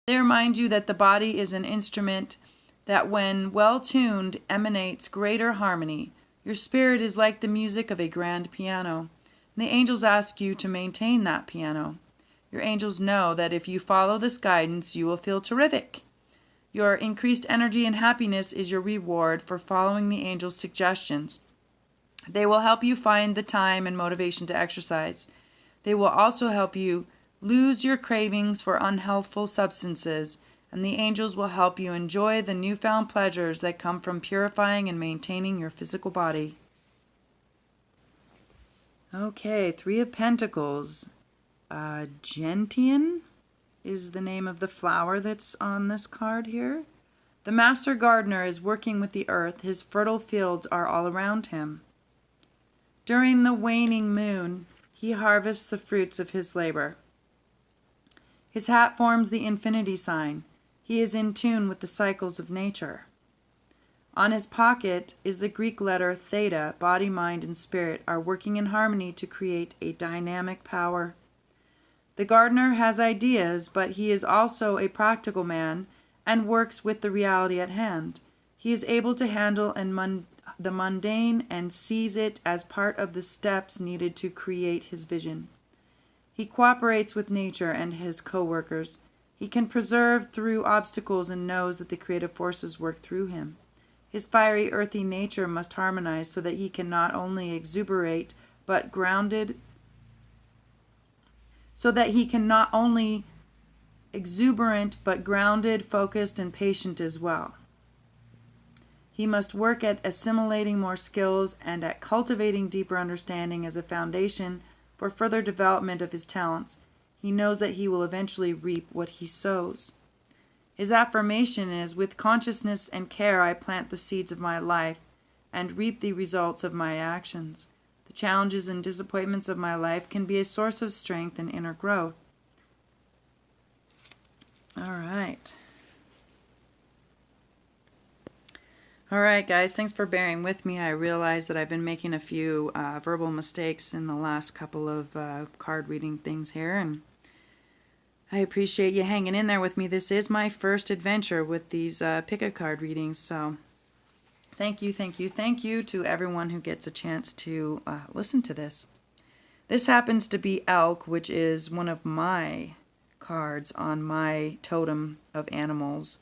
They remind you that the body is an instrument that, when well tuned, emanates greater harmony. Your spirit is like the music of a grand piano. And the angels ask you to maintain that piano. Your angels know that if you follow this guidance, you will feel terrific. Your increased energy and happiness is your reward for following the angels' suggestions. They will help you find the time and motivation to exercise. They will also help you lose your cravings for unhealthful substances, and the angels will help you enjoy the newfound pleasures that come from purifying and maintaining your physical body. Okay, Three of Pentacles. Gentian is the name of the flower that's on this card here. The master gardener is working with the earth. His fertile fields are all around him. During the waning moon, he harvests the fruits of his labor. His hat forms the infinity sign. He is in tune with the cycles of nature. On his pocket is the Greek letter theta. Body, mind, and spirit are working in harmony to create a dynamic power. The gardener has ideas, but he is also a practical man and works with the reality at hand. He is able to handle the mundane and sees it as part of the steps needed to create his vision. He cooperates with nature and his co-workers. He can persevere through obstacles and knows that the creative forces work through him. His fiery, earthy nature must harmonize so that he can not only exuberate, but grounded, focused, and patient as well. He must work at assimilating more skills and at cultivating deeper understanding as a foundation for further development of his talents. He knows that he will eventually reap what he sows. His affirmation is, with consciousness and care, I plant the seeds of my life and reap the results of my actions. The challenges and disappointments of my life can be a source of strength and inner growth. All right. All right, guys, thanks for bearing with me. I realize that I've been making a few verbal mistakes in the last couple of card reading things here, and I appreciate you hanging in there with me. This is my first adventure with these pick-a-card readings, so thank you to everyone who gets a chance to listen to this. This happens to be Elk, which is one of my cards on my totem of animals.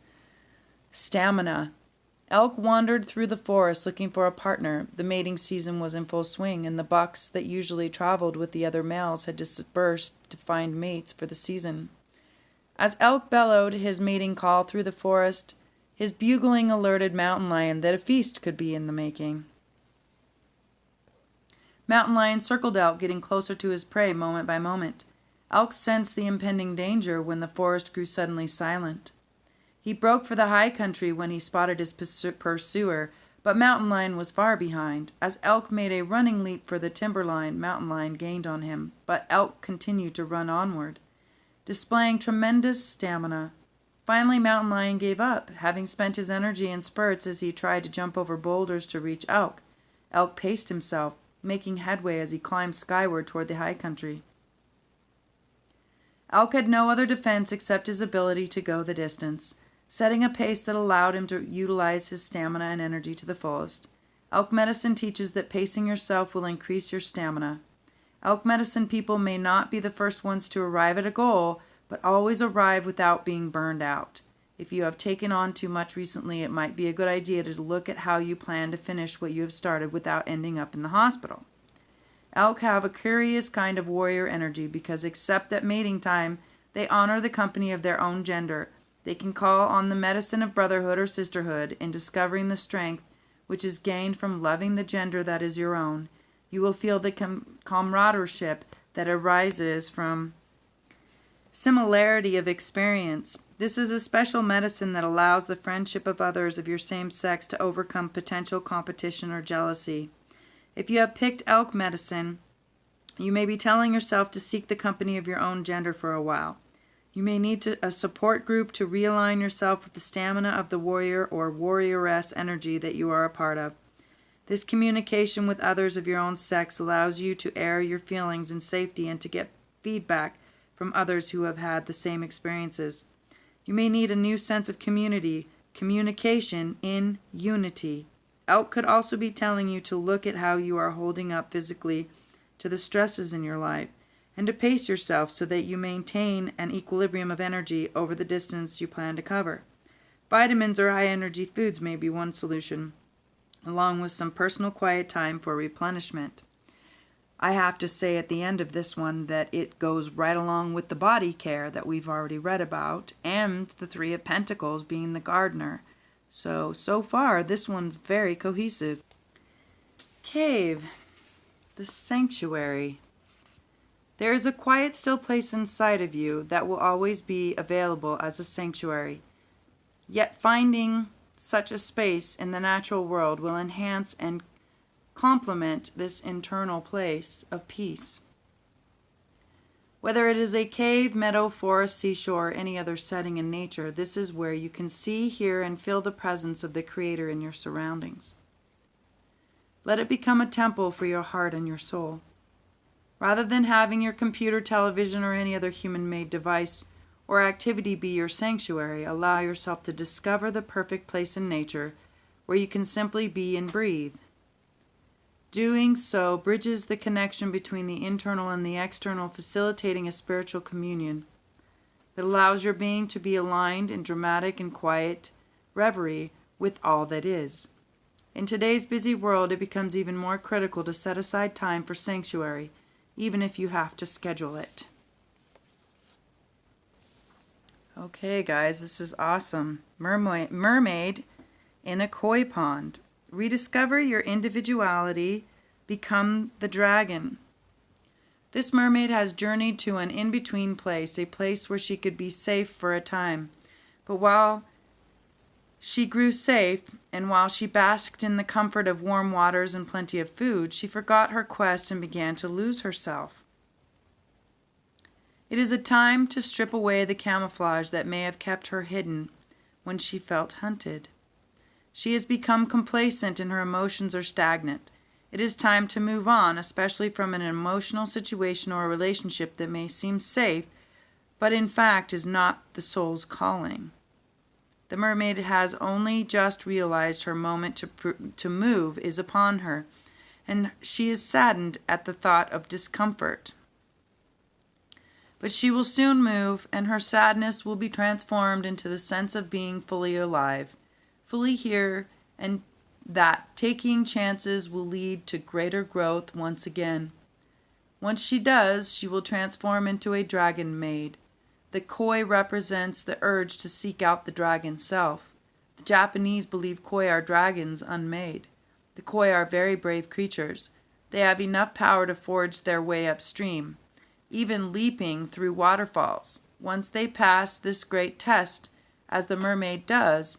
Stamina. Elk wandered through the forest looking for a partner. The mating season was in full swing, and the bucks that usually traveled with the other males had dispersed to find mates for the season. As Elk bellowed his mating call through the forest, his bugling alerted Mountain Lion that a feast could be in the making. Mountain Lion circled Elk, getting closer to his prey moment by moment. Elk sensed the impending danger when the forest grew suddenly silent. He broke for the high country when he spotted his pursuer, but Mountain Lion was far behind. As Elk made a running leap for the timberline, Mountain Lion gained on him, but Elk continued to run onward, displaying tremendous stamina. Finally, Mountain Lion gave up, having spent his energy in spurts as he tried to jump over boulders to reach Elk. Elk paced himself, making headway as he climbed skyward toward the high country. Elk had no other defense except his ability to go the distance, setting a pace that allowed him to utilize his stamina and energy to the fullest. Elk medicine teaches that pacing yourself will increase your stamina. Elk medicine people may not be the first ones to arrive at a goal, but always arrive without being burned out. If you have taken on too much recently, it might be a good idea to look at how you plan to finish what you have started without ending up in the hospital. Elk have a curious kind of warrior energy because, except at mating time, they honor the company of their own gender. They can call on the medicine of brotherhood or sisterhood in discovering the strength which is gained from loving the gender that is your own. You will feel the camaraderie that arises from similarity of experience. This is a special medicine that allows the friendship of others of your same sex to overcome potential competition or jealousy. If you have picked Elk medicine, you may be telling yourself to seek the company of your own gender for a while. You may need a support group to realign yourself with the stamina of the warrior or warrioress energy that you are a part of. This communication with others of your own sex allows you to air your feelings in safety and to get feedback from others who have had the same experiences. You may need a new sense of community, communication in unity. Elk could also be telling you to look at how you are holding up physically to the stresses in your life and to pace yourself so that you maintain an equilibrium of energy over the distance you plan to cover. Vitamins or high energy foods may be one solution, along with some personal quiet time for replenishment. I have to say at the end of this one that it goes right along with the body care that we've already read about, and the Three of Pentacles being the gardener. So far, this one's very cohesive. Cave, the sanctuary. There is a quiet, still place inside of you that will always be available as a sanctuary. Yet finding such a space in the natural world will enhance and complement this internal place of peace. Whether it is a cave, meadow, forest, seashore, or any other setting in nature, this is where you can see, hear, and feel the presence of the Creator in your surroundings. Let it become a temple for your heart and your soul. Rather than having your computer, television, or any other human-made device or activity be your sanctuary, allow yourself to discover the perfect place in nature where you can simply be and breathe. Doing so bridges the connection between the internal and the external, facilitating a spiritual communion that allows your being to be aligned in dramatic and quiet reverie with all that is. In today's busy world, it becomes even more critical to set aside time for sanctuary, even if you have to schedule it. Okay, guys, this is awesome. Mermaid in a koi pond. Rediscover your individuality. Become the dragon. This mermaid has journeyed to an in-between place, a place where she could be safe for a time. But while she grew safe, and while she basked in the comfort of warm waters and plenty of food, she forgot her quest and began to lose herself. It is a time to strip away the camouflage that may have kept her hidden when she felt hunted. She has become complacent and her emotions are stagnant. It is time to move on, especially from an emotional situation or a relationship that may seem safe, but in fact is not the soul's calling. The mermaid has only just realized her moment to move is upon her, and she is saddened at the thought of discomfort. But she will soon move, and her sadness will be transformed into the sense of being fully alive, fully here, and that taking chances will lead to greater growth once again. Once she does, she will transform into a dragon maid. The koi represents the urge to seek out the dragon self. The Japanese believe koi are dragons unmade. The koi are very brave creatures. They have enough power to forge their way upstream, even leaping through waterfalls. Once they pass this great test, as the mermaid does,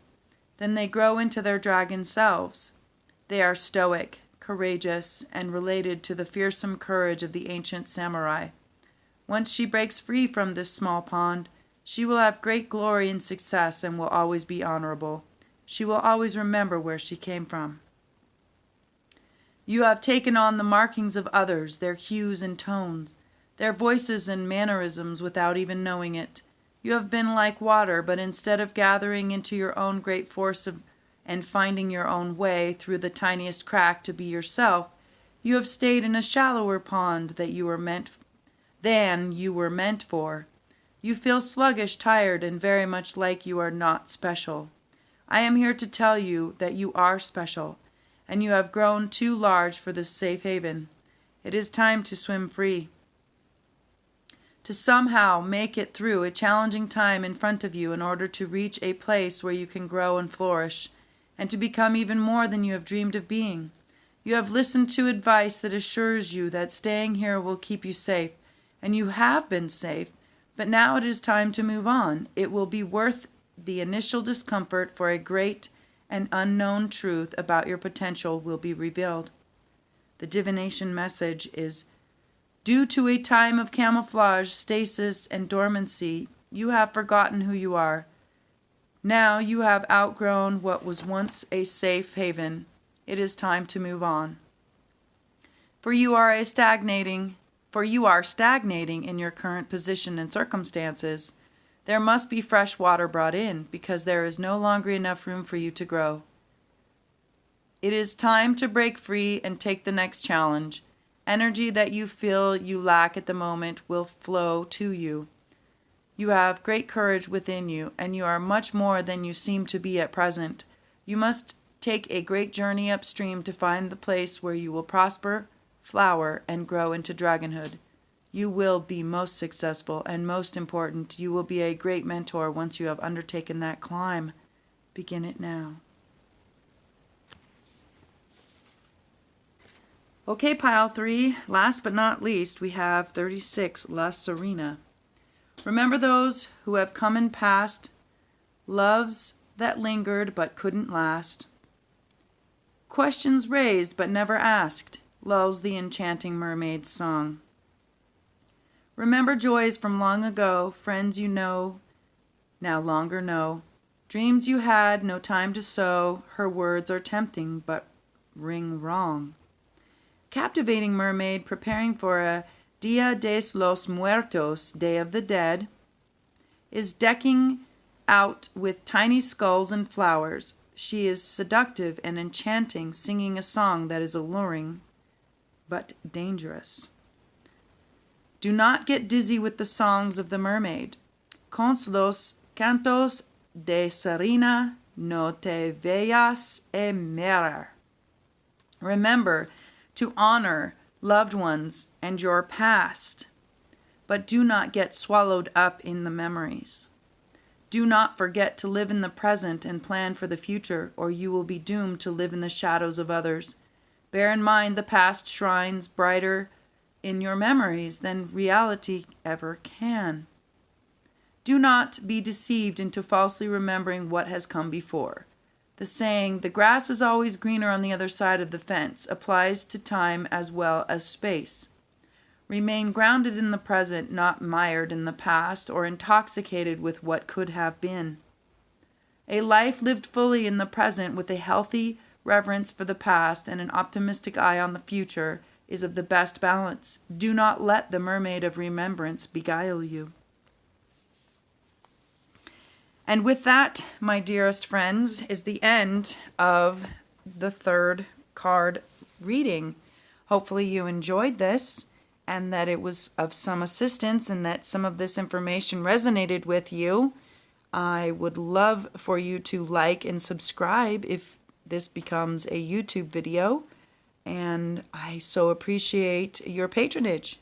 then they grow into their dragon selves. They are stoic, courageous, and related to the fearsome courage of the ancient samurai. Once she breaks free from this small pond, she will have great glory and success and will always be honorable. She will always remember where she came from. You have taken on the markings of others, their hues and tones, their voices and mannerisms without even knowing it. You have been like water, but instead of gathering into your own great force and finding your own way through the tiniest crack to be yourself, you have stayed in a shallower pond than you were meant for. You feel sluggish, tired, and very much like you are not special. I am here to tell you that you are special, and you have grown too large for this safe haven. It is time to swim free, to somehow make it through a challenging time in front of you in order to reach a place where you can grow and flourish, and to become even more than you have dreamed of being. You have listened to advice that assures you that staying here will keep you safe, and you have been safe, but now it is time to move on. It will be worth the initial discomfort, for a great and unknown truth about your potential will be revealed. The divination message is, due to a time of camouflage, stasis, and dormancy, you have forgotten who you are. Now you have outgrown what was once a safe haven. It is time to move on. For you are stagnating in your current position and circumstances. There must be fresh water brought in, because there is no longer enough room for you to grow. It is time to break free and take the next challenge. Energy that you feel you lack at the moment will flow to you. You have great courage within you, and you are much more than you seem to be at present. You must take a great journey upstream to find the place where you will prosper, flower, and grow into dragonhood. You will be most successful, and most important, you will be a great mentor once you have undertaken that climb. Begin it now. Okay, pile 3, last but not least, we have 36, La Serena. Remember those who have come and passed, loves that lingered but couldn't last. Questions raised but never asked, lulls the enchanting mermaid's song. Remember joys from long ago, friends you know, now longer know. Dreams you had no time to sow, her words are tempting but ring wrong. Captivating mermaid preparing for a Dia de los Muertos, Day of the Dead, is decking out with tiny skulls and flowers. She is seductive and enchanting, singing a song that is alluring but dangerous. Do not get dizzy with the songs of the mermaid. Con los cantos de Serena no te vayas a mirar. Remember to honor loved ones and your past, but do not get swallowed up in the memories. Do not forget to live in the present and plan for the future, or you will be doomed to live in the shadows of others. Bear in mind the past shines brighter in your memories than reality ever can. Do not be deceived into falsely remembering what has come before. The saying, "the grass is always greener on the other side of the fence," applies to time as well as space. Remain grounded in the present, not mired in the past or intoxicated with what could have been. A life lived fully in the present with a healthy reverence for the past and an optimistic eye on the future is of the best balance. Do not let the mermaid of remembrance beguile you. And with that, my dearest friends, is the end of the third card reading. Hopefully you enjoyed this and that it was of some assistance and that some of this information resonated with you. I would love for you to like and subscribe if this becomes a YouTube video, and I so appreciate your patronage.